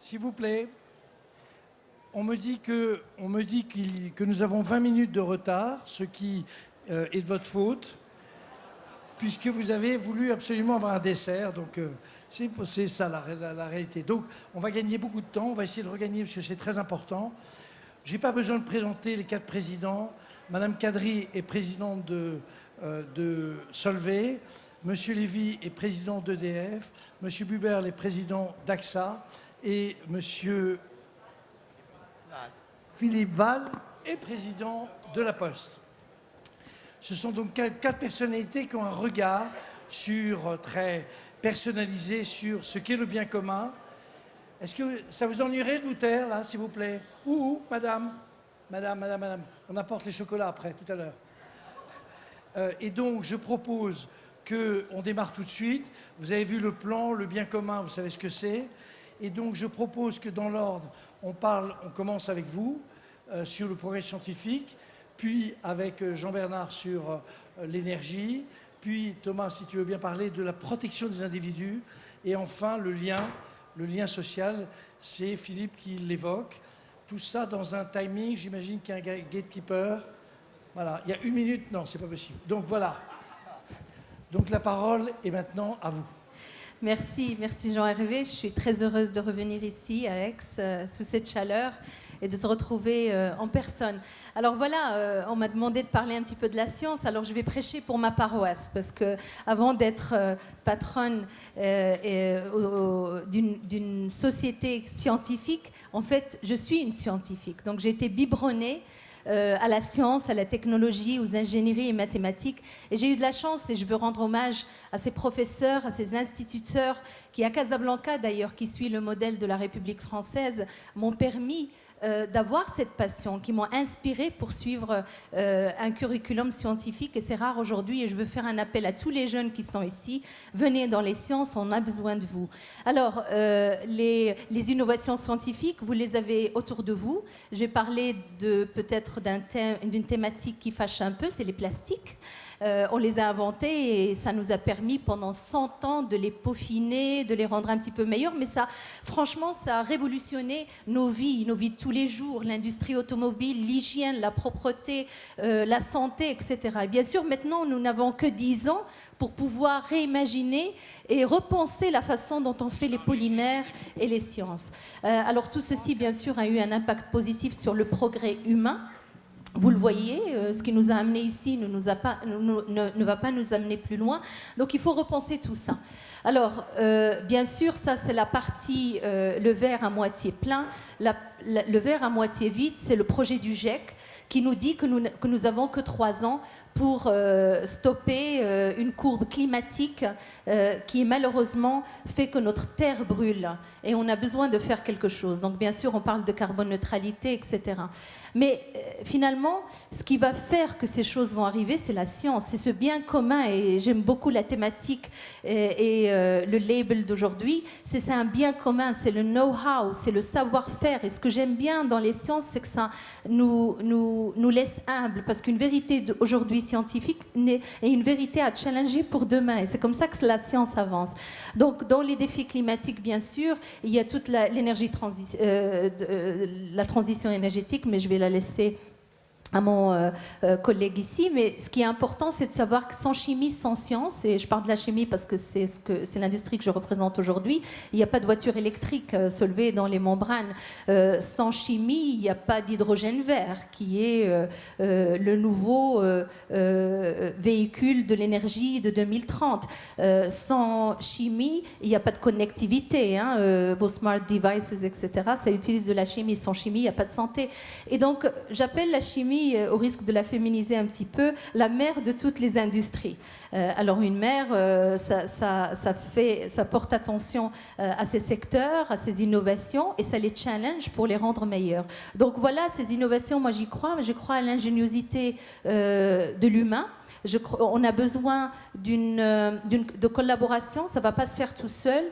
S'il vous plaît, on me dit que nous avons 20 minutes de retard, ce qui est de votre faute, puisque vous avez voulu absolument avoir un dessert. Donc, c'est ça la réalité. Donc, on va gagner beaucoup de temps. On va essayer de regagner, parce que c'est très important. Je n'ai pas besoin de présenter les 4 présidents. Madame Kadri est présidente de Solvay. Monsieur Lévy est président d'EDF. Monsieur Buberl est président d'AXA. Et monsieur Philippe Val est président de La Poste. Ce sont donc 4 personnalités qui ont un regard très personnalisé sur ce qu'est le bien commun. Est-ce que ça vous ennuierait de vous taire, là, s'il vous plaît? Madame. On apporte les chocolats après, tout à l'heure. Et donc, je propose qu'on démarre tout de suite. Vous avez vu le plan, le bien commun, vous savez ce que c'est. Et donc, je propose que dans l'ordre, on commence avec vous sur le progrès scientifique, puis avec Jean-Bernard sur l'énergie, puis Thomas, si tu veux bien parler de la protection des individus, et enfin le lien social, c'est Philippe qui l'évoque. Tout ça dans un timing, j'imagine qu'il y a un gatekeeper. Voilà, il y a 1 minute, non, c'est pas possible. Donc voilà. Donc la parole est maintenant à vous. Merci Jean-Hervé. Je suis très heureuse de revenir ici à Aix sous cette chaleur et de se retrouver en personne. Alors voilà, on m'a demandé de parler un petit peu de la science, alors je vais prêcher pour ma paroisse, parce que avant d'être patronne d'une société scientifique, en fait, je suis une scientifique. Donc j'ai été biberonnée à la science, à la technologie, aux ingénieries et mathématiques. Et j'ai eu de la chance, et je veux rendre hommage à ces professeurs, à ces instituteurs qui, à Casablanca d'ailleurs, qui suit le modèle de la République française, m'ont permis d'avoir cette passion, qui m'ont inspiré pour suivre un curriculum scientifique. Et c'est rare aujourd'hui, et je veux faire un appel à tous les jeunes qui sont ici. Venez dans les sciences, on a besoin de vous. Alors, les innovations scientifiques, vous les avez autour de vous. Je vais parler peut-être d'une thématique qui fâche un peu, c'est les plastiques. On les a inventés et ça nous a permis pendant 100 ans de les peaufiner, de les rendre un petit peu meilleurs. Mais ça, franchement, ça a révolutionné nos vies de tous les jours, l'industrie automobile, l'hygiène, la propreté, la santé, etc. Et bien sûr, maintenant, nous n'avons que 10 ans pour pouvoir réimaginer et repenser la façon dont on fait les polymères et les sciences. Alors tout ceci, bien sûr, a eu un impact positif sur le progrès humain. Vous le voyez, ce qui nous a amené ici ne va pas nous amener plus loin. Donc il faut repenser tout ça. Alors, bien sûr, ça c'est la partie, le verre à moitié plein. Le verre à moitié vide, c'est le projet du GIEC qui nous dit que nous n'avons que 3 ans pour stopper une courbe climatique qui malheureusement fait que notre terre brûle. Et on a besoin de faire quelque chose. Donc bien sûr, on parle de carbone neutralité, etc. Mais finalement, ce qui va faire que ces choses vont arriver, c'est la science, c'est ce bien commun, et j'aime beaucoup la thématique et le label d'aujourd'hui, c'est un bien commun, c'est le know-how, c'est le savoir-faire. Et ce que j'aime bien dans les sciences, c'est que ça nous laisse humbles, parce qu'une vérité aujourd'hui scientifique est une vérité à challenger pour demain, et c'est comme ça que la science avance. Donc dans les défis climatiques, bien sûr, il y a toute la transition énergétique, mais je vais la laisser à mon collègue ici, mais ce qui est important, c'est de savoir que sans chimie, sans science, et je parle de la chimie parce que c'est l'industrie que je représente aujourd'hui, il n'y a pas de voiture électrique solvée dans les membranes. Sans chimie, il n'y a pas d'hydrogène vert, qui est le nouveau véhicule de l'énergie de 2030. Sans chimie, il n'y a pas de connectivité. Vos smart devices, etc., ça utilise de la chimie. Sans chimie, il n'y a pas de santé. Et donc, j'appelle la chimie, au risque de la féminiser un petit peu, la mère de toutes les industries. Alors une mère, ça porte attention à ces secteurs, à ces innovations, et ça les challenge pour les rendre meilleurs. Donc voilà, ces innovations, moi j'y crois, mais je crois à l'ingéniosité de l'humain. On a besoin de collaboration, ça ne va pas se faire tout seul.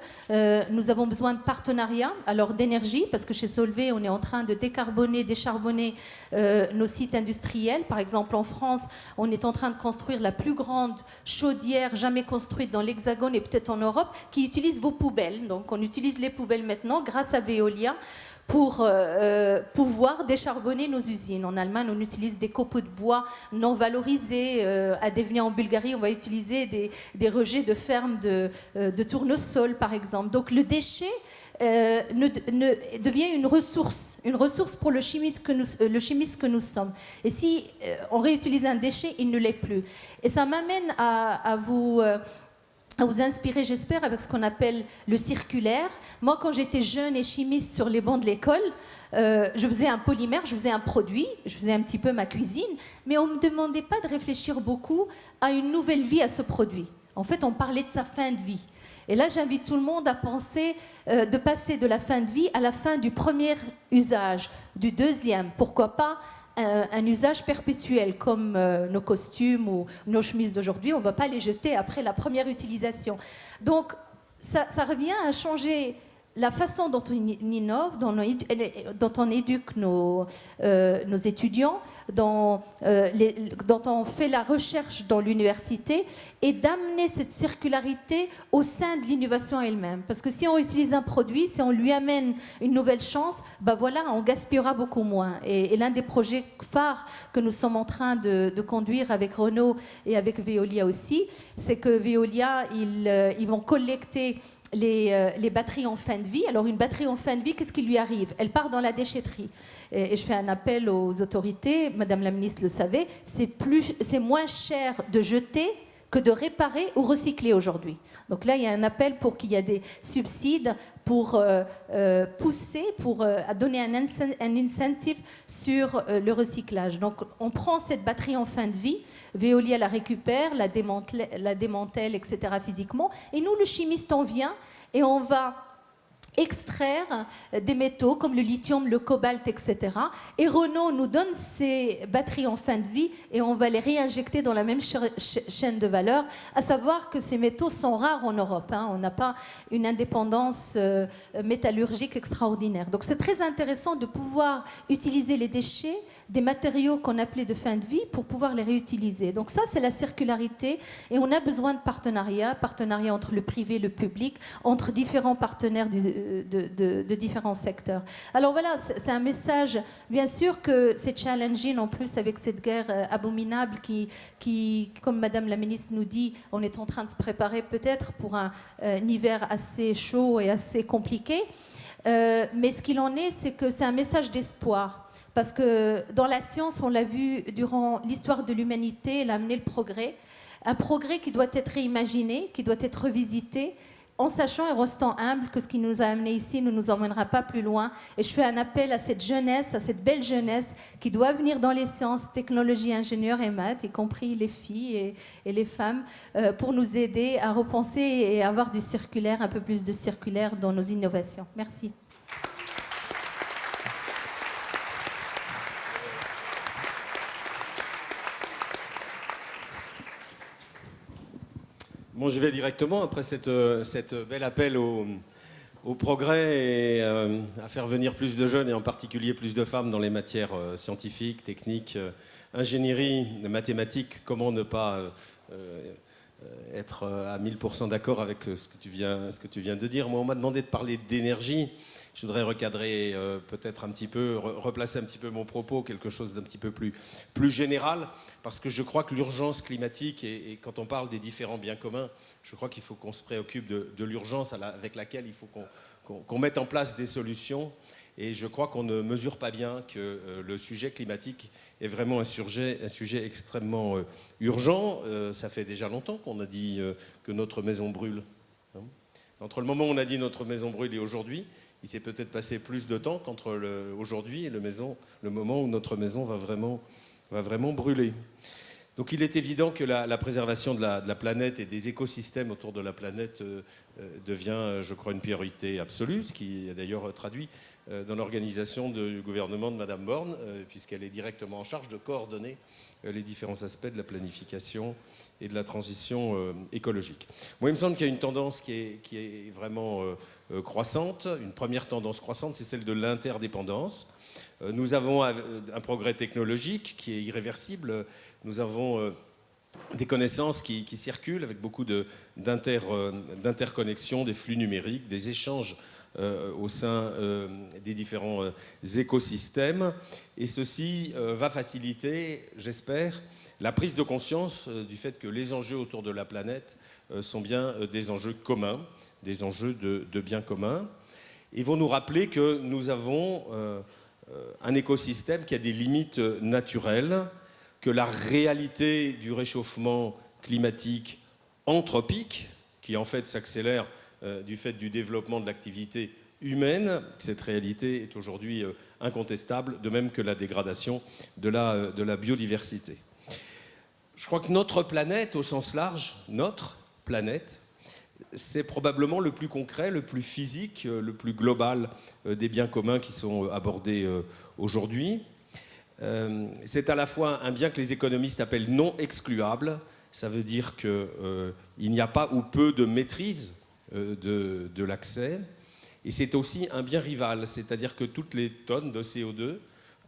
Nous avons besoin de partenariats, alors d'énergie, parce que chez Solvay, on est en train de décharbonner nos sites industriels. Par exemple, en France, on est en train de construire la plus grande chaudière jamais construite dans l'Hexagone et peut-être en Europe, qui utilise vos poubelles. Donc, on utilise les poubelles maintenant grâce à Veolia pour pouvoir décharbonner nos usines. En Allemagne, on utilise des copeaux de bois non valorisés. À Devnya, en Bulgarie, on va utiliser des rejets de fermes de tournesol, par exemple. Donc, le déchet devient une ressource pour le chimiste que nous sommes. Et si on réutilise un déchet, il ne l'est plus. Et ça m'amène à vous inspirer, j'espère, avec ce qu'on appelle le circulaire. Moi, quand j'étais jeune et chimiste sur les bancs de l'école, je faisais un polymère, je faisais un produit, je faisais un petit peu ma cuisine, mais on ne me demandait pas de réfléchir beaucoup à une nouvelle vie à ce produit. En fait, on parlait de sa fin de vie. Et là, j'invite tout le monde à penser de passer de la fin de vie à la fin du premier usage, du deuxième, pourquoi pas un usage perpétuel, comme nos costumes ou nos chemises d'aujourd'hui. On ne va pas les jeter après la première utilisation. Donc, ça revient à changer la façon dont on innove, dont on éduque nos étudiants, dont on fait la recherche dans l'université, et d'amener cette circularité au sein de l'innovation elle-même. Parce que si on utilise un produit, si on lui amène une nouvelle chance, ben voilà, on gaspillera beaucoup moins. Et l'un des projets phares que nous sommes en train de conduire avec Renault et avec Veolia aussi, c'est que Veolia, ils vont collecter les batteries en fin de vie. Alors une batterie en fin de vie, qu'est-ce qui lui arrive? Elle part dans la déchetterie. Et je fais un appel aux autorités, Madame la ministre le savait, c'est moins cher de jeter que de réparer ou recycler aujourd'hui. Donc là, il y a un appel pour qu'il y ait des subsides pour pousser, pour donner un incentive sur le recyclage. Donc on prend cette batterie en fin de vie, Veolia la récupère, la démantèle, etc. physiquement, et nous, le chimiste, on vient et on va extraire des métaux comme le lithium, le cobalt, etc. Et Renault nous donne ces batteries en fin de vie et on va les réinjecter dans la même chaîne de valeur, à savoir que ces métaux sont rares en Europe. On n'a pas une indépendance métallurgique extraordinaire. Donc c'est très intéressant de pouvoir utiliser les déchets, des matériaux qu'on appelait de fin de vie, pour pouvoir les réutiliser. Donc ça, c'est la circularité, et on a besoin de partenariats entre le privé et le public, entre différents partenaires de différents secteurs. Alors voilà, c'est un message, bien sûr que c'est challenging en plus avec cette guerre abominable qui, comme Madame la ministre nous dit, on est en train de se préparer peut-être pour un hiver assez chaud et assez compliqué. Mais ce qu'il en est, c'est que c'est un message d'espoir. Parce que dans la science, on l'a vu durant l'histoire de l'humanité, elle a amené le progrès. Un progrès qui doit être réimaginé, qui doit être revisité, en sachant et restant humble que ce qui nous a amenés ici ne nous emmènera pas plus loin. Et je fais un appel à cette jeunesse, à cette belle jeunesse qui doit venir dans les sciences, technologies, ingénieurs et maths, y compris les filles et les femmes, pour nous aider à repenser et avoir du circulaire, un peu plus de circulaire dans nos innovations. Merci. Bon, je vais directement, après cette bel appel au progrès et à faire venir plus de jeunes et en particulier plus de femmes dans les matières scientifiques, techniques, ingénierie, mathématiques. Comment ne pas être à 1000% d'accord avec ce que tu viens de dire. Moi, on m'a demandé de parler d'énergie. Je voudrais recadrer peut-être un petit peu, replacer un petit peu mon propos, quelque chose d'un petit peu plus général, parce que je crois que l'urgence climatique, et quand on parle des différents biens communs, je crois qu'il faut qu'on se préoccupe de l'urgence avec laquelle il faut qu'on mette en place des solutions. Et je crois qu'on ne mesure pas bien que le sujet climatique est vraiment un sujet extrêmement urgent. Ça fait déjà longtemps qu'on a dit que notre maison brûle. Entre le moment où on a dit notre maison brûle et aujourd'hui, il s'est peut-être passé plus de temps qu'entre aujourd'hui et le moment où notre maison va vraiment brûler. Donc il est évident que la préservation de la planète et des écosystèmes autour de la planète devient, je crois, une priorité absolue, ce qui est d'ailleurs traduit dans l'organisation du gouvernement de Madame Borne, puisqu'elle est directement en charge de coordonner les différents aspects de la planification et de la transition écologique. Moi, il me semble qu'il y a une tendance qui est vraiment croissante. Une première tendance croissante, c'est celle de l'interdépendance. Nous avons un progrès technologique qui est irréversible. Nous avons des connaissances qui circulent avec beaucoup d'interconnexions, des flux numériques, des échanges au sein des différents écosystèmes. Et ceci va faciliter, j'espère, la prise de conscience du fait que les enjeux autour de la planète sont bien des enjeux communs, des enjeux de bien commun, et vont nous rappeler que nous avons un écosystème qui a des limites naturelles, que la réalité du réchauffement climatique anthropique, qui en fait s'accélère du fait du développement de l'activité humaine, cette réalité est aujourd'hui incontestable, de même que la dégradation de la biodiversité. Je crois que notre planète, au sens large, notre planète, c'est probablement le plus concret, le plus physique, le plus global des biens communs qui sont abordés aujourd'hui. C'est à la fois un bien que les économistes appellent non excluable. Ça veut dire qu'il n'y a pas ou peu de maîtrise de l'accès. Et c'est aussi un bien rival, c'est-à-dire que toutes les tonnes de CO2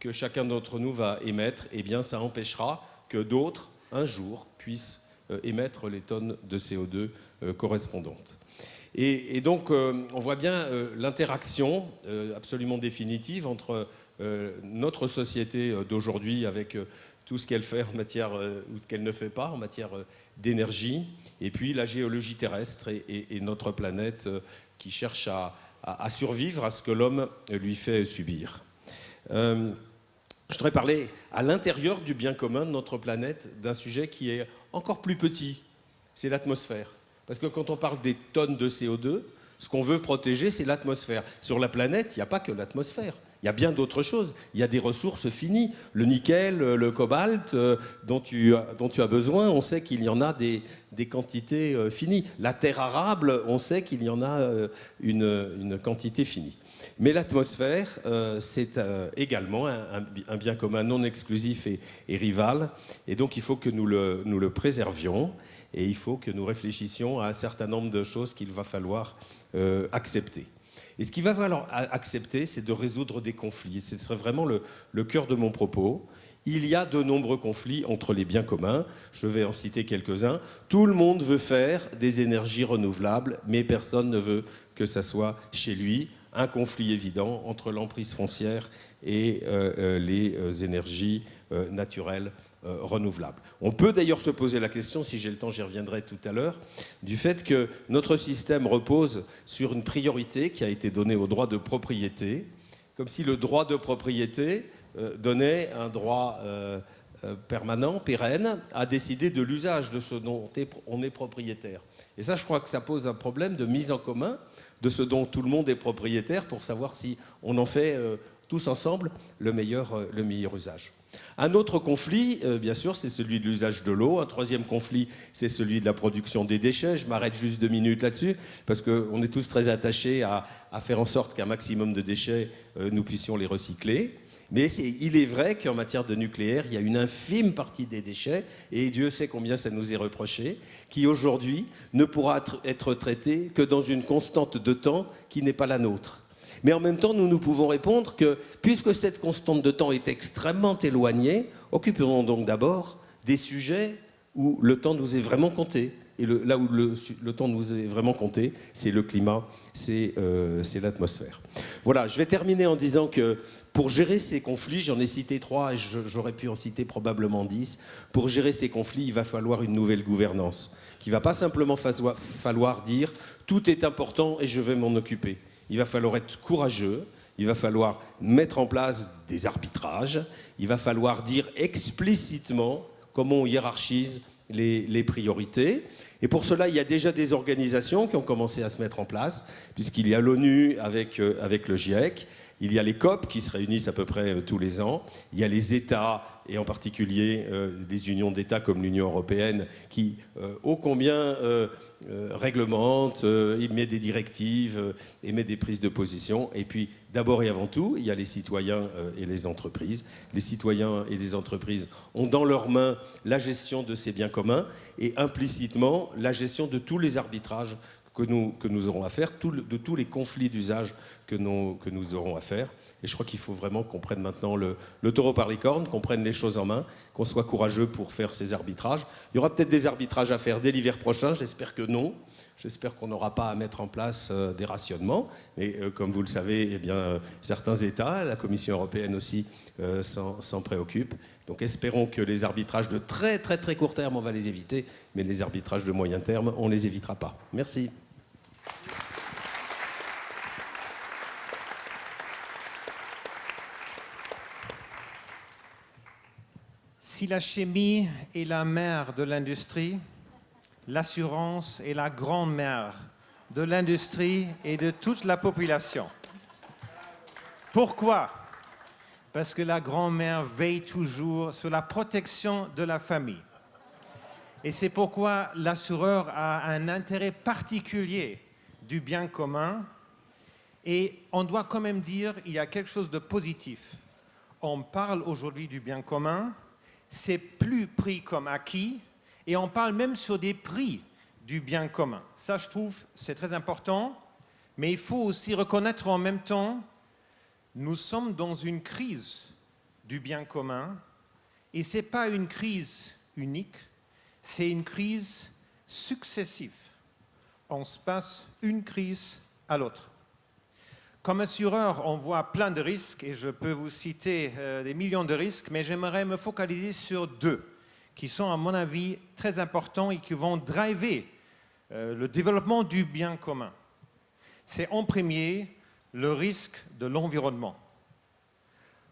que chacun d'entre nous va émettre, eh bien, ça empêchera que d'autres, un jour, puissent émettre les tonnes de CO2 correspondantes. Et donc, on voit bien l'interaction absolument définitive entre notre société d'aujourd'hui avec tout ce qu'elle fait en matière, ou ce qu'elle ne fait pas en matière d'énergie, et puis la géologie terrestre et notre planète qui cherche à survivre à ce que l'homme lui fait subir. Je voudrais parler à l'intérieur du bien commun de notre planète d'un sujet qui est encore plus petit, c'est l'atmosphère. Parce que quand on parle des tonnes de CO2, ce qu'on veut protéger, c'est l'atmosphère. Sur la planète, il n'y a pas que l'atmosphère. Il y a bien d'autres choses. Il y a des ressources finies. Le nickel, le cobalt dont tu as besoin, on sait qu'il y en a des quantités finies. La terre arable, on sait qu'il y en a une quantité finie. Mais l'atmosphère, c'est également un bien commun non exclusif et rival. Et donc, il faut que nous le préservions. Et il faut que nous réfléchissions à un certain nombre de choses qu'il va falloir accepter. Et ce qu'il va falloir accepter, c'est de résoudre des conflits. Ce serait vraiment le cœur de mon propos. Il y a de nombreux conflits entre les biens communs. Je vais en citer quelques-uns. Tout le monde veut faire des énergies renouvelables, mais personne ne veut que ça soit chez lui. Un conflit évident entre l'emprise foncière et les énergies naturelles renouvelables. On peut d'ailleurs se poser la question, si j'ai le temps j'y reviendrai tout à l'heure, du fait que notre système repose sur une priorité qui a été donnée au droit de propriété, comme si le droit de propriété donnait un droit permanent, pérenne, à décider de l'usage de ce dont on est propriétaire. Et ça, je crois que ça pose un problème de mise en commun de ce dont tout le monde est propriétaire pour savoir si on en fait tous ensemble le meilleur usage. Un autre conflit, bien sûr, c'est celui de l'usage de l'eau. Un troisième conflit, c'est celui de la production des déchets. Je m'arrête juste 2 minutes là-dessus, parce qu'on est tous très attachés à faire en sorte qu'un maximum de déchets, nous puissions les recycler. Mais il est vrai qu'en matière de nucléaire, il y a une infime partie des déchets, et Dieu sait combien ça nous est reproché, qui aujourd'hui ne pourra être traité que dans une constante de temps qui n'est pas la nôtre. Mais en même temps, nous pouvons répondre que, puisque cette constante de temps est extrêmement éloignée, occupons donc d'abord des sujets où le temps nous est vraiment compté. Et là où le temps nous est vraiment compté, c'est le climat, c'est l'atmosphère. Voilà, je vais terminer en disant que pour gérer ces conflits, j'en ai cité 3 et j'aurais pu en citer probablement 10, pour gérer ces conflits, il va falloir une nouvelle gouvernance, qui ne va pas simplement falloir dire « tout est important et je vais m'en occuper ». Il va falloir être courageux, il va falloir mettre en place des arbitrages, il va falloir dire explicitement comment on hiérarchise les priorités. Et pour cela, il y a déjà des organisations qui ont commencé à se mettre en place, puisqu'il y a l'ONU avec le GIEC. Il y a les COP qui se réunissent à peu près tous les ans. Il y a les États, et en particulier les unions d'États comme l'Union européenne, qui ô combien réglementent, émet des directives, émet des prises de position. Et puis, d'abord et avant tout, il y a les citoyens et les entreprises. Les citoyens et les entreprises ont dans leurs mains la gestion de ces biens communs et implicitement la gestion de tous les arbitrages que nous aurons à faire, de tous les conflits d'usage que nous aurons à faire. Et je crois qu'il faut vraiment qu'on prenne maintenant le taureau par les cornes, qu'on prenne les choses en main, qu'on soit courageux pour faire ces arbitrages. Il y aura peut-être des arbitrages à faire dès l'hiver prochain, j'espère que non. J'espère qu'on n'aura pas à mettre en place des rationnements. Mais comme vous le savez, eh bien, certains États, la Commission européenne aussi, s'en préoccupent. Donc espérons que les arbitrages de très très très court terme, on va les éviter, mais les arbitrages de moyen terme, on ne les évitera pas. Merci. Si la chimie est la mère de l'industrie, l'assurance est la grand-mère de l'industrie et de toute la population. Pourquoi? Parce que la grand-mère veille toujours sur la protection de la famille. Et c'est pourquoi l'assureur a un intérêt particulier du bien commun. Et on doit quand même dire qu'il y a quelque chose de positif. On parle aujourd'hui du bien commun, c'est plus pris comme acquis, et on parle même sur des prix du bien commun. Ça, je trouve, c'est très important, mais il faut aussi reconnaître en même temps, nous sommes dans une crise du bien commun, et ce n'est pas une crise unique, c'est une crise successive. On se passe une crise à l'autre. Comme assureur, on voit plein de risques, et je peux vous citer des millions de risques, mais j'aimerais me focaliser sur deux, qui sont à mon avis très importants et qui vont driver le développement du bien commun. C'est en premier le risque de l'environnement.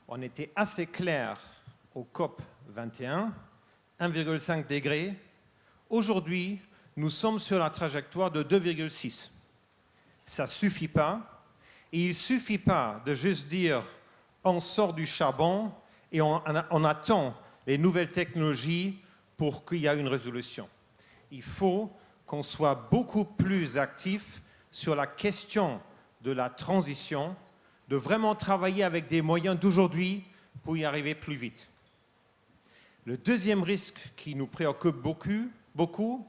On était assez clair au COP 21, 1,5 degré. Aujourd'hui, nous sommes sur la trajectoire de 2,6. Ça ne suffit pas. Et il ne suffit pas de juste dire on sort du charbon et on attend les nouvelles technologies pour qu'il y ait une résolution. Il faut qu'on soit beaucoup plus actif sur la question de la transition, de vraiment travailler avec des moyens d'aujourd'hui pour y arriver plus vite. Le deuxième risque qui nous préoccupe beaucoup,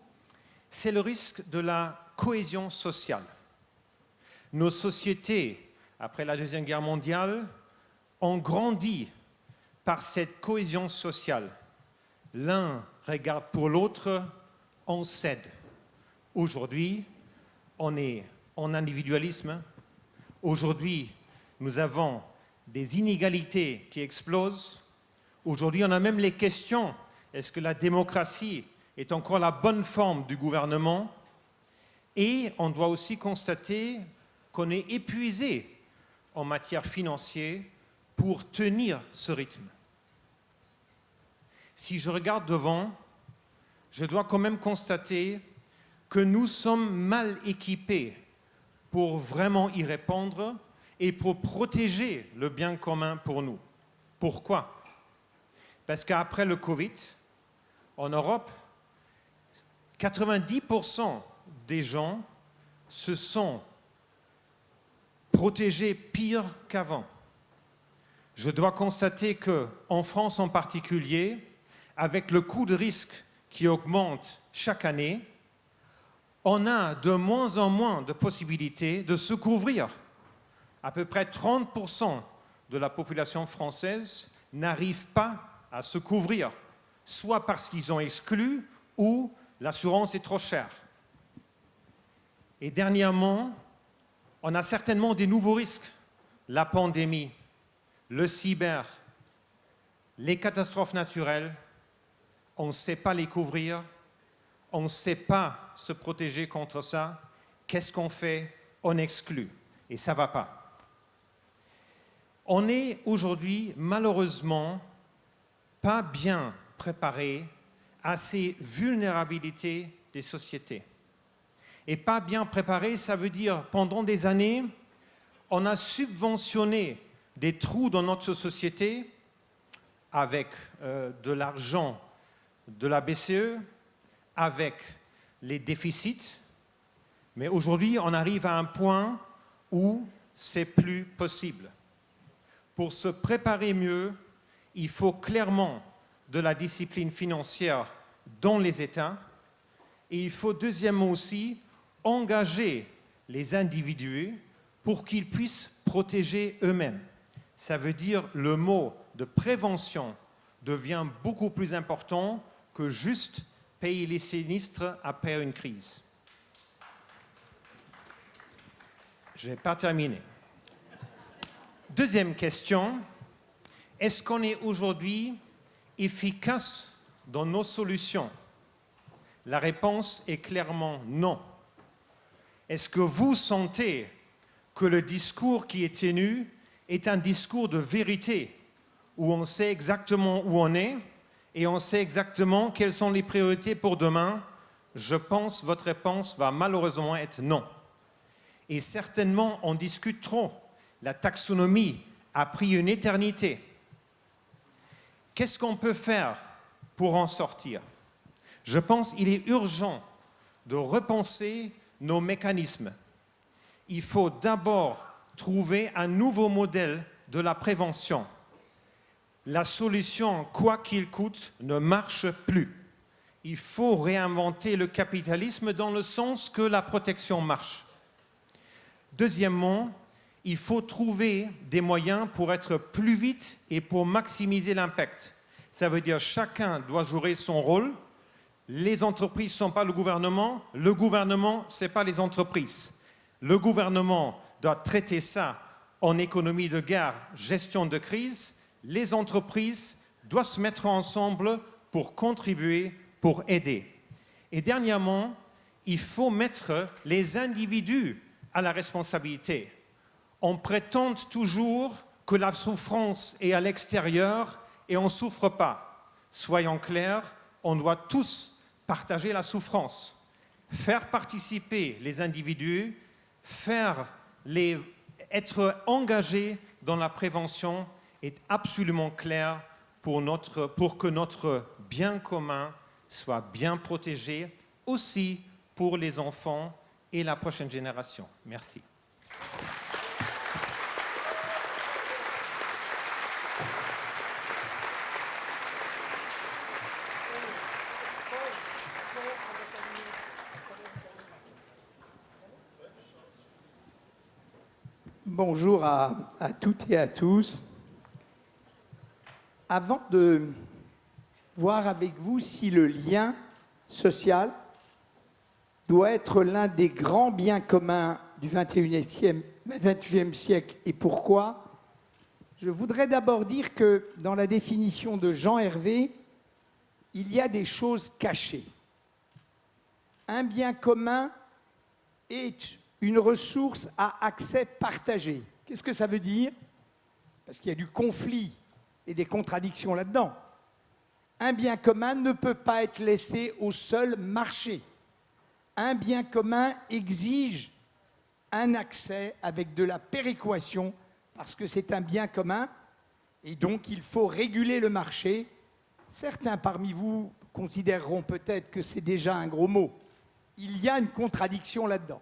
c'est le risque de la cohésion sociale. Nos sociétés, après la Deuxième Guerre mondiale, ont grandi par cette cohésion sociale. L'un regarde pour l'autre, on cède. Aujourd'hui, on est en individualisme. Aujourd'hui, nous avons des inégalités qui explosent. Aujourd'hui, on a même les questions. Est-ce que la démocratie est encore la bonne forme du gouvernement? Et on doit aussi constater qu'on est épuisé en matière financière pour tenir ce rythme. Si je regarde devant, je dois quand même constater que nous sommes mal équipés pour vraiment y répondre et pour protéger le bien commun pour nous. Pourquoi? Parce qu'après le Covid, en Europe, 90% des gens se sont protégés pire qu'avant. Je dois constater qu'en France en particulier, avec le coût de risque qui augmente chaque année, on a de moins en moins de possibilités de se couvrir. À peu près 30% de la population française n'arrive pas à se couvrir, soit parce qu'ils ont exclu ou l'assurance est trop chère. Et dernièrement, on a certainement des nouveaux risques. La pandémie, le cyber, les catastrophes naturelles, on ne sait pas les couvrir, on ne sait pas se protéger contre ça. Qu'est-ce qu'on fait? On exclut. Et ça ne va pas. On est aujourd'hui, malheureusement, pas bien préparé à ces vulnérabilités des sociétés. Et pas bien préparé, ça veut dire, pendant des années, on a subventionné des trous dans notre société avec de l'argent de la BCE, avec les déficits, mais aujourd'hui, on arrive à un point où c'est plus possible. Pour se préparer mieux, il faut clairement de la discipline financière dans les États et il faut deuxièmement aussi engager les individus pour qu'ils puissent protéger eux-mêmes. Ça veut dire le mot de prévention devient beaucoup plus important que juste payer les sinistres après une crise. Je n'ai pas terminé. Deuxième question, est-ce qu'on est aujourd'hui efficace dans nos solutions? La réponse est clairement non. Est-ce que vous sentez que le discours qui est tenu est un discours de vérité, où on sait exactement où on est et on sait exactement quelles sont les priorités pour demain? Je pense que votre réponse va malheureusement être non. Et certainement, on discute trop. La taxonomie a pris une éternité. Qu'est-ce qu'on peut faire pour en sortir? Je pense qu'il est urgent de repenser nos mécanismes. Il faut d'abord trouver un nouveau modèle de la prévention. La solution, quoi qu'il coûte, ne marche plus. Il faut réinventer le capitalisme dans le sens que la protection marche. Deuxièmement, il faut trouver des moyens pour être plus vite et pour maximiser l'impact. Ça veut dire que chacun doit jouer son rôle. Les entreprises ne sont pas le gouvernement, ce n'est pas les entreprises. Le gouvernement doit traiter ça en économie de guerre, gestion de crise. Les entreprises doivent se mettre ensemble pour contribuer, pour aider. Et dernièrement, il faut mettre les individus à la responsabilité. On prétend toujours que la souffrance est à l'extérieur et on ne souffre pas. Soyons clairs, on doit tous partager la souffrance. Faire participer les individus, être engagés dans la prévention est absolument clair pour que notre bien commun soit bien protégé, aussi pour les enfants et la prochaine génération. Merci. Bonjour à toutes et à tous. Avant de voir avec vous si le lien social doit être l'un des grands biens communs du XXIe siècle et pourquoi, je voudrais d'abord dire que dans la définition de Jean Hervé, il y a des choses cachées. Un bien commun est une ressource à accès partagé. Qu'est-ce que ça veut dire? Parce qu'il y a du conflit et des contradictions là-dedans. Un bien commun ne peut pas être laissé au seul marché. Un bien commun exige un accès avec de la péréquation parce que c'est un bien commun et donc il faut réguler le marché. Certains parmi vous considéreront peut-être que c'est déjà un gros mot. Il y a une contradiction là-dedans.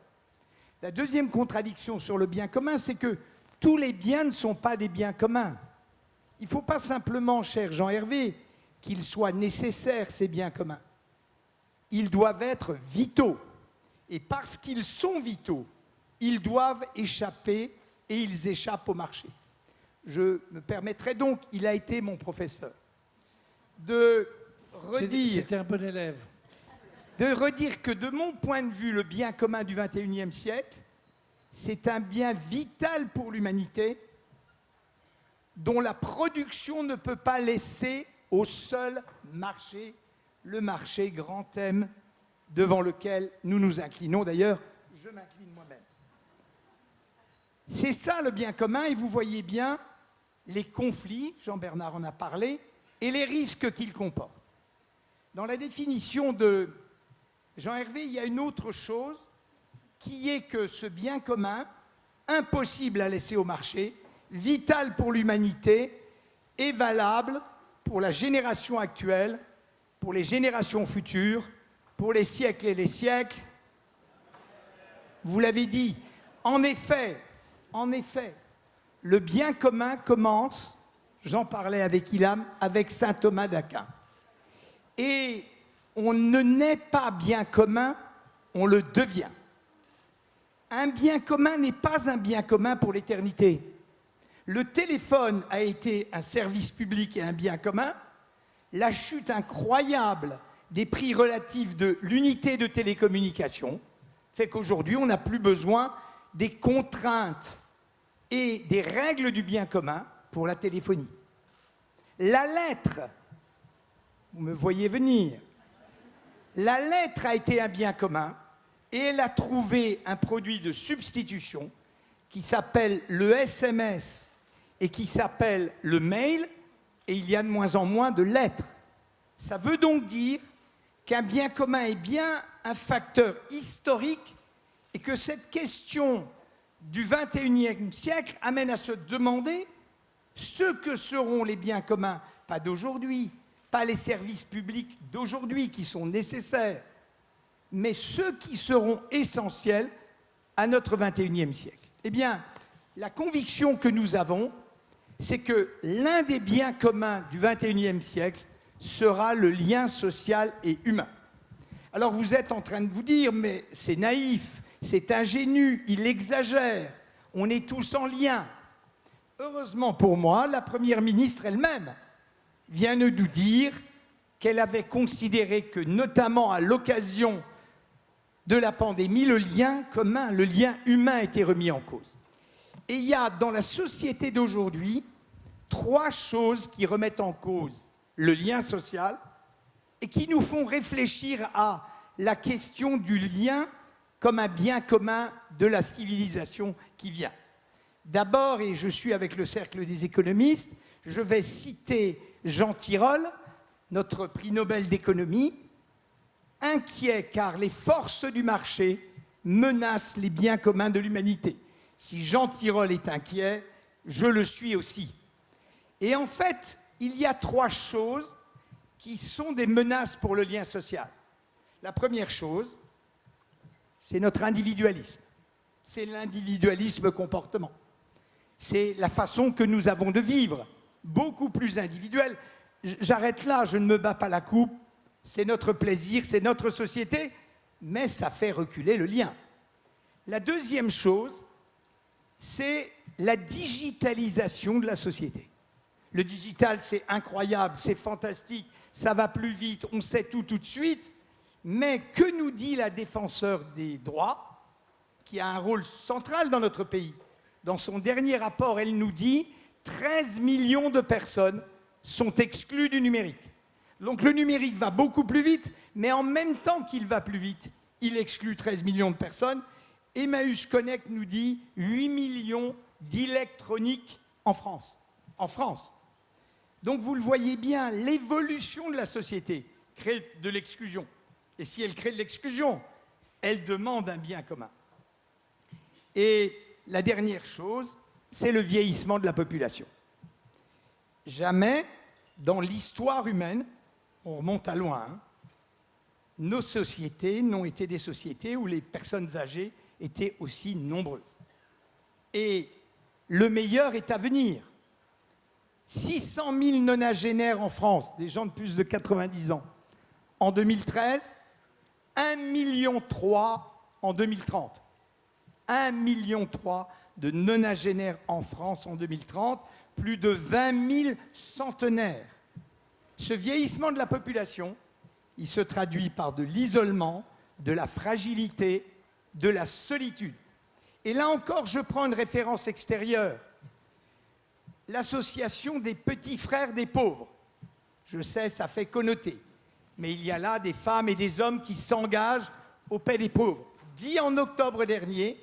La deuxième contradiction sur le bien commun, c'est que tous les biens ne sont pas des biens communs. Il ne faut pas simplement, cher Jean Hervé, qu'ils soient nécessaires, ces biens communs. Ils doivent être vitaux. Et parce qu'ils sont vitaux, ils doivent échapper et ils échappent au marché. Je me permettrai donc, il a été mon professeur, de redire... C'était un bon élève. De redire que de mon point de vue, le bien commun du XXIe siècle, c'est un bien vital pour l'humanité dont la production ne peut pas laisser au seul marché, le marché grand thème devant lequel nous nous inclinons. D'ailleurs, je m'incline moi-même. C'est ça le bien commun et vous voyez bien les conflits, Jean-Bernard en a parlé, et les risques qu'ils comportent. Dans la définition de Jean Hervé, il y a une autre chose qui est que ce bien commun impossible à laisser au marché, vital pour l'humanité et valable pour la génération actuelle, pour les générations futures, pour les siècles et les siècles. Vous l'avez dit, en effet, le bien commun commence, j'en parlais avec Ilham, avec saint Thomas d'Aquin. Et on ne naît pas bien commun, on le devient. Un bien commun n'est pas un bien commun pour l'éternité. Le téléphone a été un service public et un bien commun. La chute incroyable des prix relatifs de l'unité de télécommunication fait qu'aujourd'hui, on n'a plus besoin des contraintes et des règles du bien commun pour la téléphonie. La lettre, vous me voyez venir, la lettre a été un bien commun et elle a trouvé un produit de substitution qui s'appelle le SMS et qui s'appelle le mail, et il y a de moins en moins de lettres. Ça veut donc dire qu'un bien commun est bien un facteur historique et que cette question du XXIe siècle amène à se demander ce que seront les biens communs, pas d'aujourd'hui, pas les services publics d'aujourd'hui qui sont nécessaires, mais ceux qui seront essentiels à notre XXIe siècle. Eh bien, la conviction que nous avons, c'est que l'un des biens communs du XXIe siècle sera le lien social et humain. Alors vous êtes en train de vous dire, mais c'est naïf, c'est ingénu, il exagère, on est tous en lien. Heureusement pour moi, la Première ministre elle-même vient de nous dire qu'elle avait considéré que, notamment à l'occasion de la pandémie, le lien commun, le lien humain était remis en cause. Et il y a dans la société d'aujourd'hui 3 choses qui remettent en cause le lien social et qui nous font réfléchir à la question du lien comme un bien commun de la civilisation qui vient. D'abord, et je suis avec le Cercle des économistes, je vais citer Jean Tirole, notre prix Nobel d'économie, inquiet car les forces du marché menacent les biens communs de l'humanité. Si Jean Tirole est inquiet, je le suis aussi. Et en fait, il y a 3 choses qui sont des menaces pour le lien social. La première chose, c'est notre individualisme. C'est l'individualisme comportement. C'est la façon que nous avons de vivre, beaucoup plus individuelle. J'arrête là, je ne me bats pas la coupe, c'est notre plaisir, c'est notre société, mais ça fait reculer le lien. La deuxième chose, c'est la digitalisation de la société. Le digital, c'est incroyable, c'est fantastique, ça va plus vite, on sait tout de suite, mais que nous dit la défenseure des droits, qui a un rôle central dans notre pays? Dans son dernier rapport, elle nous dit 13 millions de personnes sont exclues du numérique. Donc le numérique va beaucoup plus vite, mais en même temps qu'il va plus vite, il exclut 13 millions de personnes. Emmaüs Connect nous dit 8 millions d'électroniques en France. En France. Donc vous le voyez bien, l'évolution de la société crée de l'exclusion. Et si elle crée de l'exclusion, elle demande un bien commun. Et la dernière chose, c'est le vieillissement de la population. Jamais, dans l'histoire humaine, on remonte à loin, nos sociétés n'ont été des sociétés où les personnes âgées étaient aussi nombreuses. Et le meilleur est à venir. 600 000 nonagénaires en France, des gens de plus de 90 ans, en 2013, 1,3 million en 2030. 1,3 million de nonagénaires en France en 2030, plus de 20 000 centenaires. Ce vieillissement de la population, il se traduit par de l'isolement, de la fragilité, de la solitude. Et là encore, je prends une référence extérieure. L'association des petits frères des pauvres. Je sais, ça fait connoter. Mais il y a là des femmes et des hommes qui s'engagent auprès des pauvres. Dit en octobre dernier,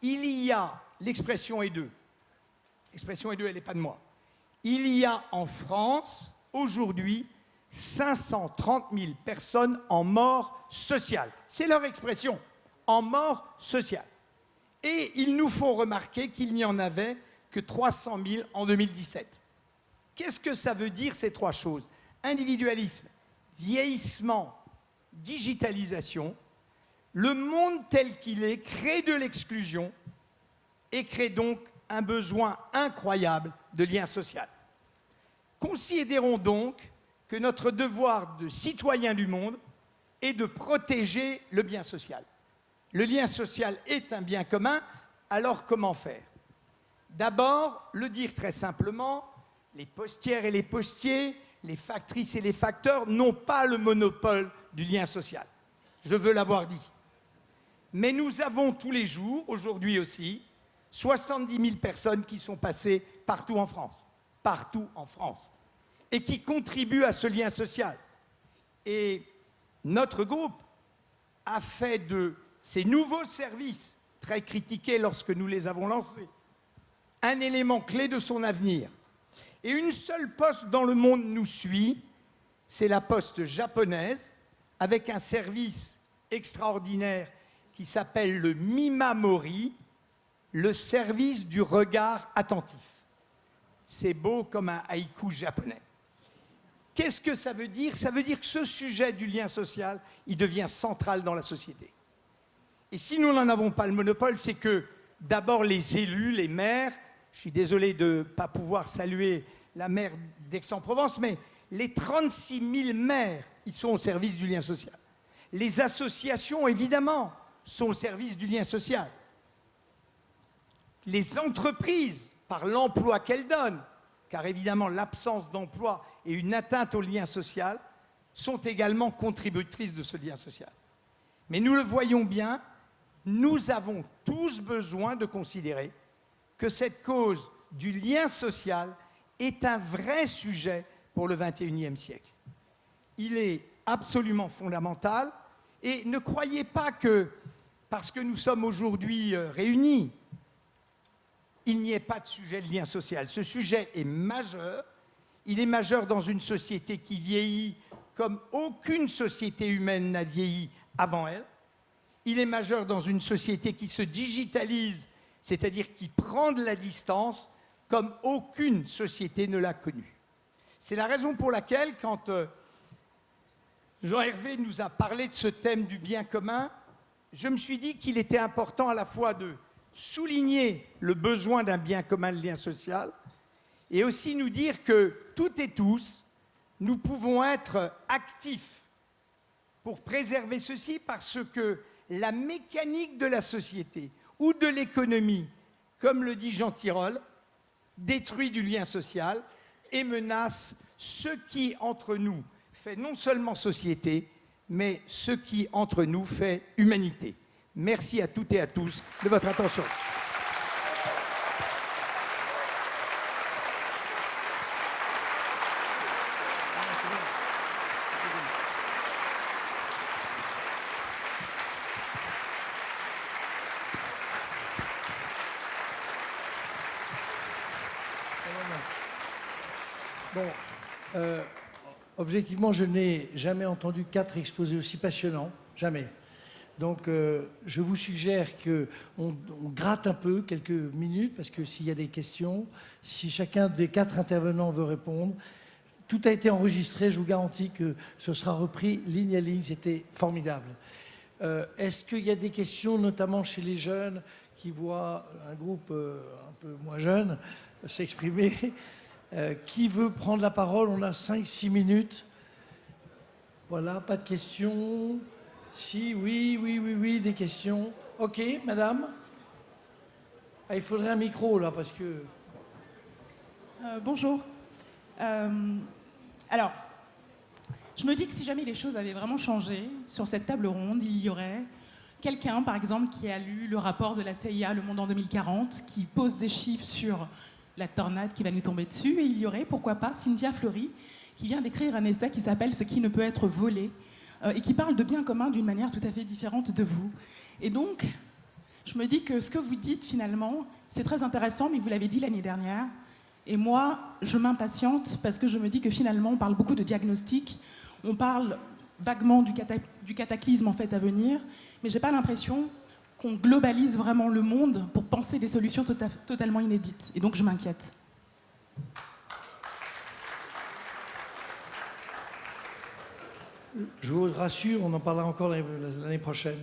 il y a, l'expression est d'eux. L'expression est d'eux, elle n'est pas de moi. Il y a en France, aujourd'hui, 530 000 personnes en mort sociale. C'est leur expression, en mort sociale. Et ils nous font remarquer qu'il n'y en avait que 300 000 en 2017. Qu'est-ce que ça veut dire, ces trois choses? Individualisme, vieillissement, digitalisation. Le monde tel qu'il est crée de l'exclusion et crée donc un besoin incroyable de lien social. Considérons donc que notre devoir de citoyen du monde est de protéger le bien social. Le lien social est un bien commun, alors comment faire? D'abord, le dire très simplement, les postières et les postiers, les factrices et les facteurs n'ont pas le monopole du lien social. Je veux l'avoir dit. Mais nous avons tous les jours, aujourd'hui aussi, 70 000 personnes qui sont passées partout en France, et qui contribuent à ce lien social. Et notre groupe a fait de ces nouveaux services, très critiqués lorsque nous les avons lancés, un élément clé de son avenir. Et une seule poste dans le monde nous suit, c'est la poste japonaise, avec un service extraordinaire qui s'appelle le Mimamori, le service du regard attentif. C'est beau comme un haïku japonais. Qu'est-ce que ça veut dire? Ça veut dire que ce sujet du lien social, il devient central dans la société. Et si nous n'en avons pas le monopole, c'est que d'abord les élus, les maires, je suis désolé de ne pas pouvoir saluer la maire d'Aix-en-Provence, mais les 36 000 maires, ils sont au service du lien social. Les associations, évidemment, sont au service du lien social. Les entreprises, par l'emploi qu'elles donnent, car évidemment l'absence d'emploi et une atteinte au lien social, sont également contributrices de ce lien social. Mais nous le voyons bien, nous avons tous besoin de considérer que cette cause du lien social est un vrai sujet pour le XXIe siècle. Il est absolument fondamental et ne croyez pas que, parce que nous sommes aujourd'hui réunis, il n'y ait pas de sujet de lien social. Ce sujet est majeur. Il est majeur dans une société qui vieillit comme aucune société humaine n'a vieilli avant elle. Il est majeur dans une société qui se digitalise, c'est-à-dire qui prend de la distance comme aucune société ne l'a connue. C'est la raison pour laquelle, quand Jean-Hervé nous a parlé de ce thème du bien commun, je me suis dit qu'il était important à la fois de souligner le besoin d'un bien commun de lien social et aussi nous dire que toutes et tous, nous pouvons être actifs pour préserver ceci parce que la mécanique de la société ou de l'économie, comme le dit Jean Tirole, détruit du lien social et menace ce qui, entre nous, fait non seulement société, mais ce qui, entre nous, fait humanité. Merci à toutes et à tous de votre attention. Bon, objectivement, je n'ai jamais entendu 4 exposés aussi passionnants, jamais. Donc, je vous suggère qu'on gratte un peu, quelques minutes, parce que s'il y a des questions, si chacun des 4 intervenants veut répondre, tout a été enregistré, je vous garantis que ce sera repris ligne à ligne, c'était formidable. Est-ce qu'il y a des questions, notamment chez les jeunes, qui voient un groupe un peu moins jeune s'exprimer? Qui veut prendre la parole? On a 5-6 minutes. Voilà, pas de questions. Si, oui, des questions. Ok, madame. Ah, il faudrait un micro, là, parce que... Bonjour. Alors, je me dis que si jamais les choses avaient vraiment changé sur cette table ronde, il y aurait quelqu'un, par exemple, qui a lu le rapport de la CIA, Le Monde en 2040, qui pose des chiffres sur la tornade qui va nous tomber dessus, et il y aurait, pourquoi pas, Cynthia Fleury, qui vient d'écrire un essai qui s'appelle « Ce qui ne peut être volé », et qui parle de bien commun d'une manière tout à fait différente de vous. Et donc, je me dis que ce que vous dites, finalement, c'est très intéressant, mais vous l'avez dit l'année dernière, et moi, je m'impatiente parce que je me dis que finalement, on parle beaucoup de diagnostic, on parle vaguement du cataclysme en fait à venir, mais j'ai pas l'impression qu'on globalise vraiment le monde pour penser des solutions totalement inédites. Et donc je m'inquiète. Je vous rassure, on en parlera encore l'année prochaine.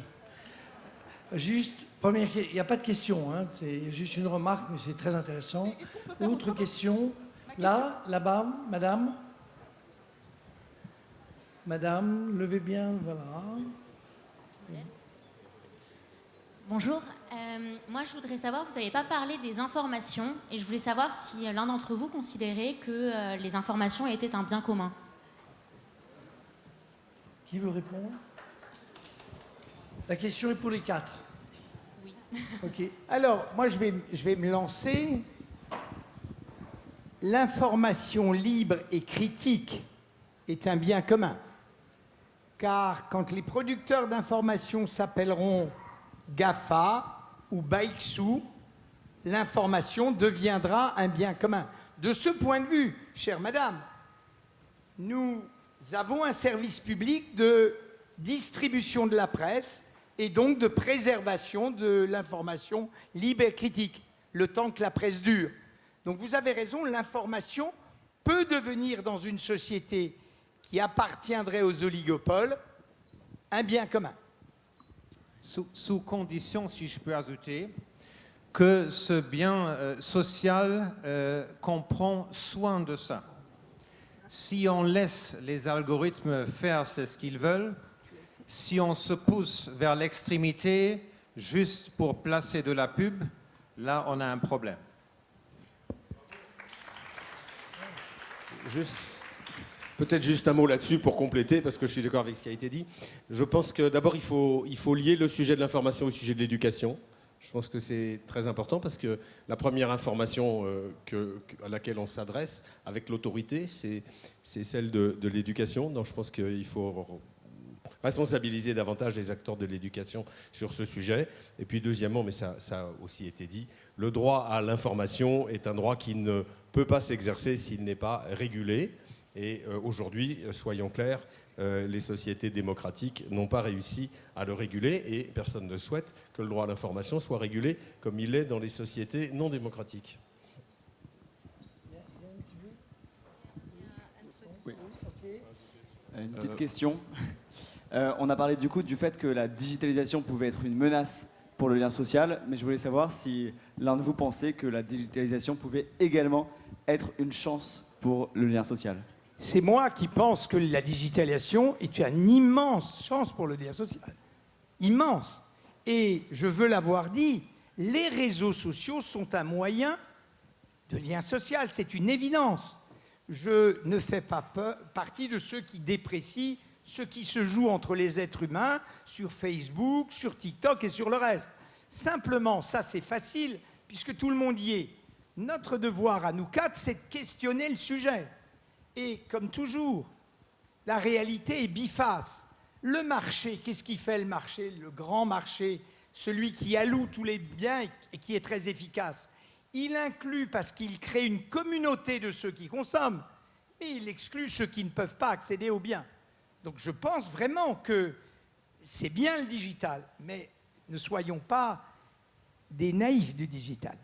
Juste, il n'y a pas de question, hein, c'est juste une remarque, mais c'est très intéressant. Autre question. Là, là-bas, madame. Madame, levez bien, voilà. Bonjour, moi je voudrais savoir, vous n'avez pas parlé des informations et je voulais savoir si l'un d'entre vous considérait que les informations étaient un bien commun. Qui veut répondre? La question est pour les 4. Oui. Ok. Alors, moi, je vais me lancer. L'information libre et critique est un bien commun. Car quand les producteurs d'informations s'appelleront GAFA ou Baixu, l'information deviendra un bien commun. De ce point de vue, chère madame, nous avons un service public de distribution de la presse et donc de préservation de l'information libre et critique, le temps que la presse dure. Donc vous avez raison, l'information peut devenir dans une société qui appartiendrait aux oligopoles un bien commun. Sous condition, si je peux ajouter, que ce bien social comprend soin de ça. Si on laisse les algorithmes faire ce qu'ils veulent, si on se pousse vers l'extrémité juste pour placer de la pub, là on a un problème. Peut-être juste un mot là-dessus pour compléter, parce que je suis d'accord avec ce qui a été dit. Je pense que d'abord, il faut lier le sujet de l'information au sujet de l'éducation. Je pense que c'est très important parce que la première information à laquelle on s'adresse avec l'autorité, c'est celle de l'éducation. Donc je pense qu'il faut responsabiliser davantage les acteurs de l'éducation sur ce sujet. Et puis deuxièmement, mais ça a aussi été dit, le droit à l'information est un droit qui ne peut pas s'exercer s'il n'est pas régulé. Et aujourd'hui, soyons clairs, les sociétés démocratiques n'ont pas réussi à le réguler et personne ne souhaite que le droit à l'information soit régulé comme il est dans les sociétés non démocratiques. Oui. Une petite question. On a parlé du coup du fait que la digitalisation pouvait être une menace pour le lien social, mais je voulais savoir si l'un de vous pensait que la digitalisation pouvait également être une chance pour le lien social. C'est moi qui pense que la digitalisation est une immense chance pour le lien social. Immense. Et je veux l'avoir dit, les réseaux sociaux sont un moyen de lien social, c'est une évidence. Je ne fais pas partie de ceux qui déprécient ce qui se joue entre les êtres humains sur Facebook, sur TikTok et sur le reste. Simplement, ça c'est facile, puisque tout le monde y est. Notre devoir à nous 4, c'est de questionner le sujet. Et comme toujours, la réalité est biface. Le marché, qu'est-ce qui fait le marché? Le grand marché, celui qui alloue tous les biens et qui est très efficace. Il inclut parce qu'il crée une communauté de ceux qui consomment, mais il exclut ceux qui ne peuvent pas accéder aux biens. Donc je pense vraiment que c'est bien le digital, mais ne soyons pas des naïfs du digital.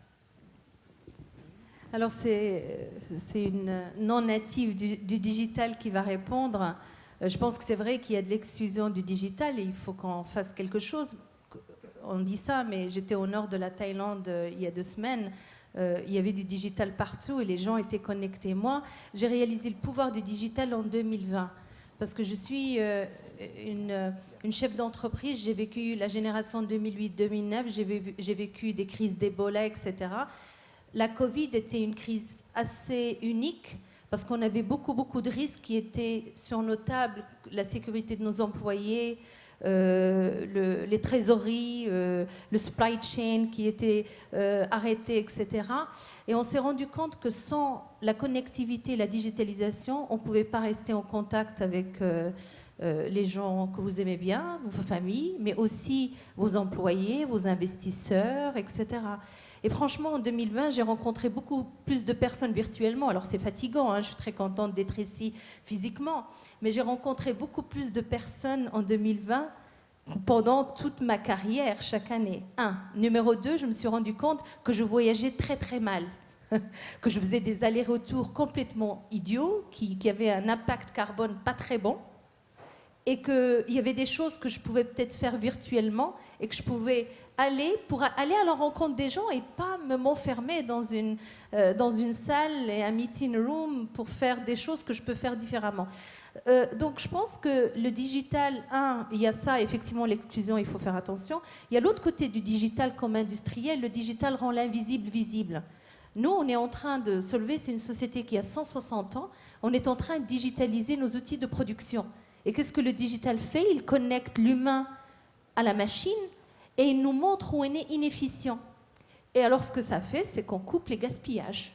Alors c'est une non-native du digital qui va répondre. Je pense que c'est vrai qu'il y a de l'exclusion du digital et il faut qu'on fasse quelque chose. On dit ça, mais j'étais au nord de la Thaïlande il y a 2 semaines. Il y avait du digital partout et les gens étaient connectés. Moi, j'ai réalisé le pouvoir du digital en 2020 parce que je suis une chef d'entreprise. J'ai vécu la génération 2008-2009, j'ai vécu des crises d'Ebola, etc. La Covid était une crise assez unique parce qu'on avait beaucoup de risques qui étaient sur nos tables, la sécurité de nos employés, les trésoreries, le supply chain qui était arrêté, etc. Et on s'est rendu compte que sans la connectivité, la digitalisation, on ne pouvait pas rester en contact avec les gens que vous aimez bien, vos familles, mais aussi vos employés, vos investisseurs, etc. Et franchement, en 2020, j'ai rencontré beaucoup plus de personnes virtuellement. Alors c'est fatigant, hein, je suis très contente d'être ici physiquement, mais j'ai rencontré beaucoup plus de personnes en 2020 pendant toute ma carrière, chaque année. Numéro 2, je me suis rendu compte que je voyageais très très mal, que je faisais des allers-retours complètement idiots, qui avaient un impact carbone pas très bon, et qu'il y avait des choses que je pouvais peut-être faire virtuellement et que je pouvais aller à la rencontre des gens et pas m'enfermer dans une salle et un meeting room pour faire des choses que je peux faire différemment. Donc je pense que le digital, il y a ça, effectivement l'exclusion, il faut faire attention. Il y a l'autre côté du digital comme industriel, le digital rend l'invisible visible. Nous, on est en train de Solvay, c'est une société qui a 160 ans, on est en train de digitaliser nos outils de production. Et qu'est-ce que le digital fait? Il connecte l'humain à la machine et il nous montre où on est inefficient. Et alors ce que ça fait, c'est qu'on coupe les gaspillages.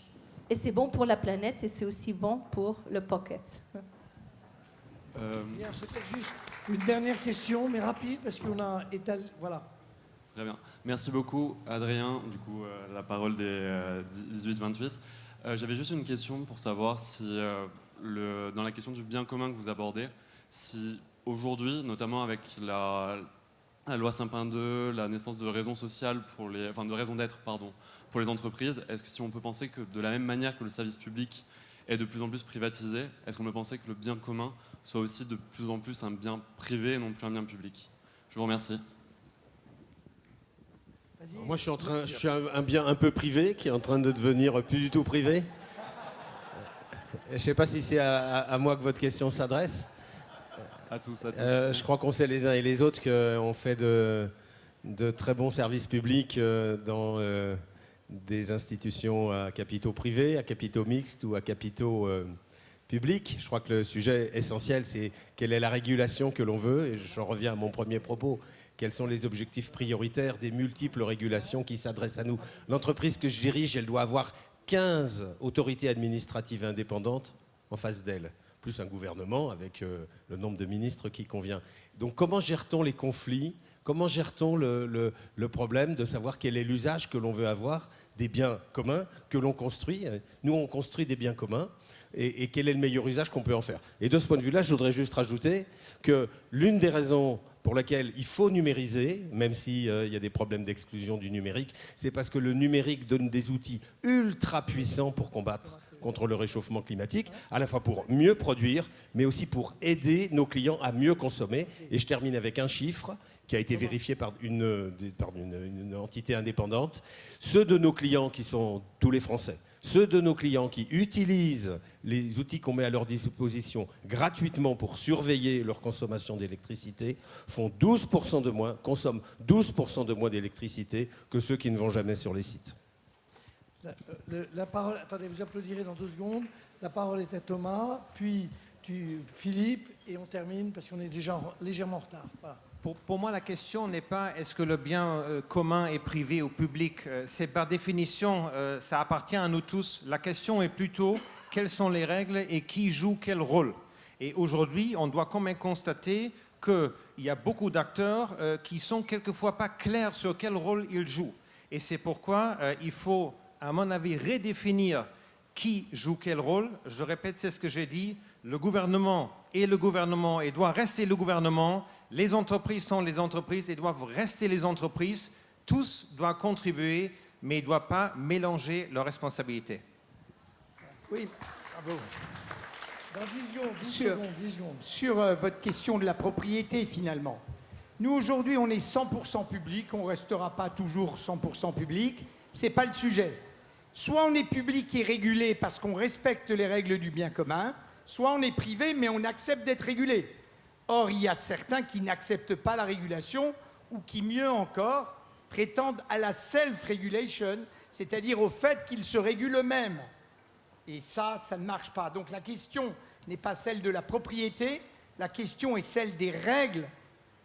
Et c'est bon pour la planète et c'est aussi bon pour le pocket. Bien, c'est peut-être juste une dernière question, mais rapide, parce qu'on a étalé... Voilà. Très bien. Merci beaucoup, Adrien. Du coup, la parole des 18-28. J'avais juste une question pour savoir si, dans la question du bien commun que vous abordez, si aujourd'hui, notamment avec la loi Sapin 2, la naissance de raisons sociales de raisons d'être, pardon, pour les entreprises, est-ce que si on peut penser que de la même manière que le service public est de plus en plus privatisé, est-ce qu'on peut penser que le bien commun soit aussi de plus en plus un bien privé et non plus un bien public? Je vous remercie. Moi, je suis un bien un peu privé qui est en train de devenir plus du tout privé. Je ne sais pas si c'est à moi que votre question s'adresse. À tous. Je crois qu'on sait les uns et les autres qu'on fait de très bons services publics dans des institutions à capitaux privés, à capitaux mixtes ou à capitaux publics. Je crois que le sujet essentiel, c'est quelle est la régulation que l'on veut. Et j'en reviens à mon premier propos. Quels sont les objectifs prioritaires des multiples régulations qui s'adressent à nous? L'entreprise que je dirige, elle doit avoir 15 autorités administratives indépendantes en face d'elle, plus un gouvernement avec le nombre de ministres qui convient. Donc comment gère-t-on les conflits? Comment gère-t-on le problème de savoir quel est l'usage que l'on veut avoir des biens communs que l'on construit? Nous, on construit des biens communs. Et quel est le meilleur usage qu'on peut en faire? Et de ce point de vue-là, je voudrais juste rajouter que l'une des raisons pour laquelle il faut numériser, même s'il y a des problèmes d'exclusion du numérique, c'est parce que le numérique donne des outils ultra puissants pour combattre contre le réchauffement climatique, à la fois pour mieux produire, mais aussi pour aider nos clients à mieux consommer. Et je termine avec un chiffre qui a été vérifié par une entité indépendante. Ceux de nos clients qui sont tous les Français, ceux de nos clients qui utilisent les outils qu'on met à leur disposition gratuitement pour surveiller leur consommation d'électricité font 12% de moins, consomment 12% de moins d'électricité que ceux qui ne vont jamais sur les sites. La parole, attendez, vous applaudirez dans 2 secondes. La parole est à Thomas, puis Philippe, et on termine parce qu'on est déjà légèrement en retard. Voilà. Pour moi, la question n'est pas est-ce que le bien commun est privé ou public. C'est par définition, ça appartient à nous tous. La question est plutôt quelles sont les règles et qui joue quel rôle. Et aujourd'hui, on doit quand même constater qu'il y a beaucoup d'acteurs qui sont quelquefois pas clairs sur quel rôle ils jouent. Et c'est pourquoi il faut, à mon avis, redéfinir qui joue quel rôle. Je répète, c'est ce que j'ai dit. Le gouvernement est le gouvernement et doit rester le gouvernement. Les entreprises sont les entreprises et doivent rester les entreprises. Tous doivent contribuer, mais ils ne doivent pas mélanger leurs responsabilités. Oui, bravo. Dans 10 secondes. Sur votre question de la propriété, finalement. Nous, aujourd'hui, on est 100% public, on ne restera pas toujours 100% public. Ce n'est pas le sujet. Soit on est public et régulé parce qu'on respecte les règles du bien commun, soit on est privé, mais on accepte d'être régulé. Or, il y a certains qui n'acceptent pas la régulation ou qui, mieux encore, prétendent à la self-regulation, c'est-à-dire au fait qu'ils se régulent eux-mêmes. Et ça ne marche pas. Donc la question n'est pas celle de la propriété, la question est celle des règles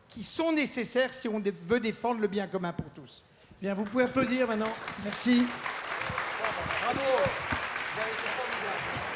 qui sont nécessaires si on veut défendre le bien commun pour tous. Bien, vous pouvez applaudir maintenant. Merci. Bravo. Vous avez été formidable.